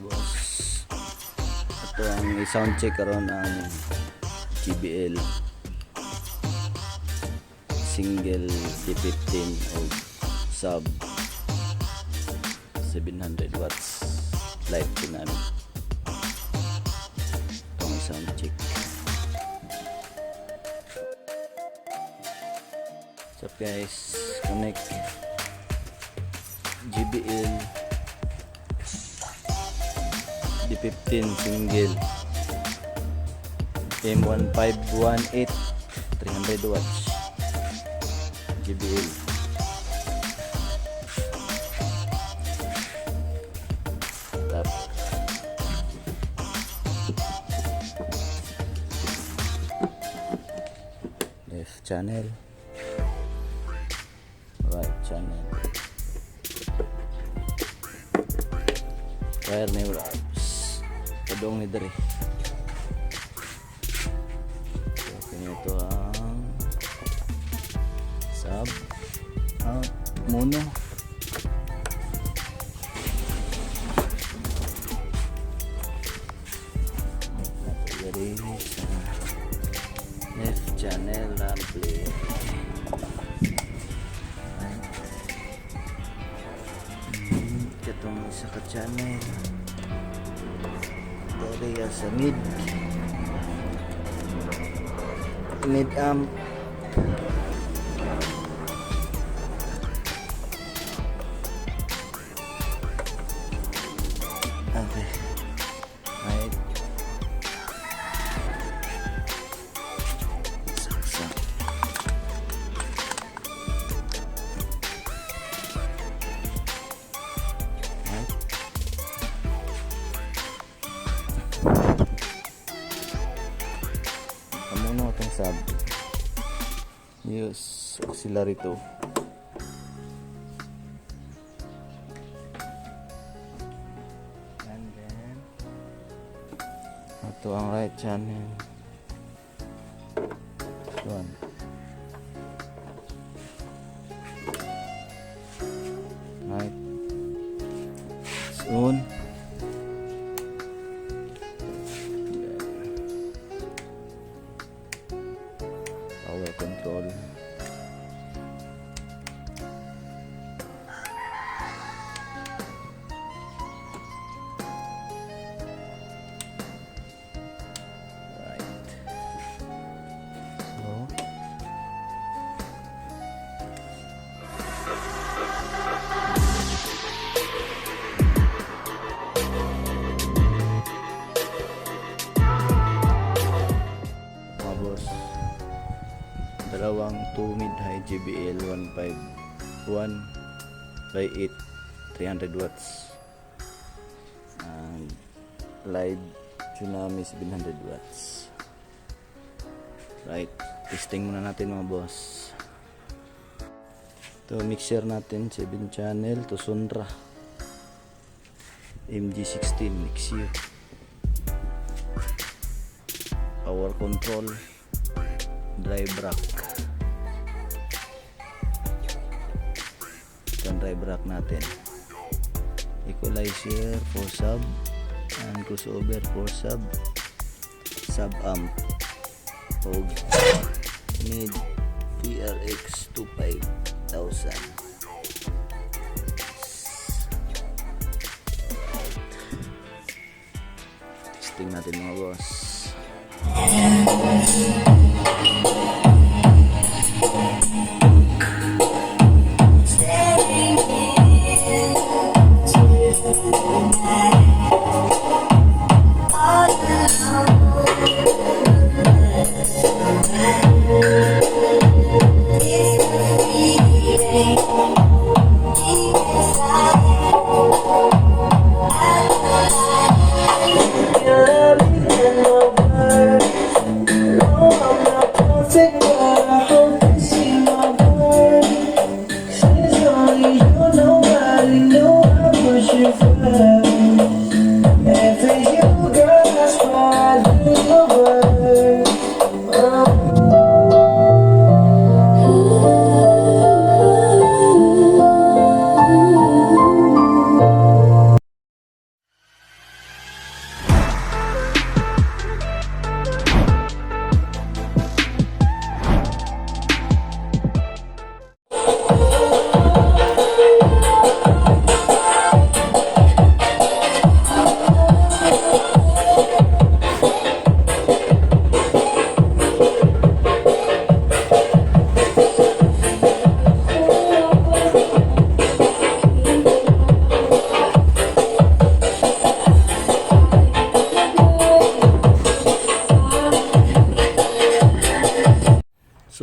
boss. Ito ang i-sound check karon ang JBL single d15 o sub 700 watts light stunami. Itong sound check. So guys, connect JBL d15 single M1518 300 watts JBL. Tap. Left channel, right channel. Wire na yung kadong ni dere. So ito ang sub mono. Dari left channel ampli. Katong isa ka channel dari sa mid amp. Okay, right. Saksak. Right. Kamuno itong sub. Use auxiliary to. Ito ang right channel. One. Right. Soon. Power control. Dalawang 2 mid-high JBL 151 by 8 300 watts and light stunami 700 watts. Right, testing muna natin mga boss. Ito mixer natin 7 channel to Sonra MG16 mixer. Power control, drive rack. Ito ang drive rack natin. Equalizer for sub and crossover for sub amp o mid PRX 25000. Testing natin mga boss.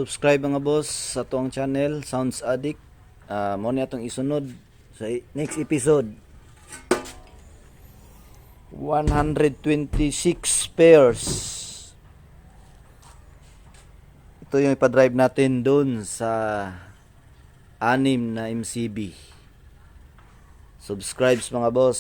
subscribe mga boss sa tuang channel Sounds Addict. Mo ni atong isunod sa next episode. 126 pairs. Ito yung ipa-drive natin doon sa 6 na MCB. Subscribes mga boss.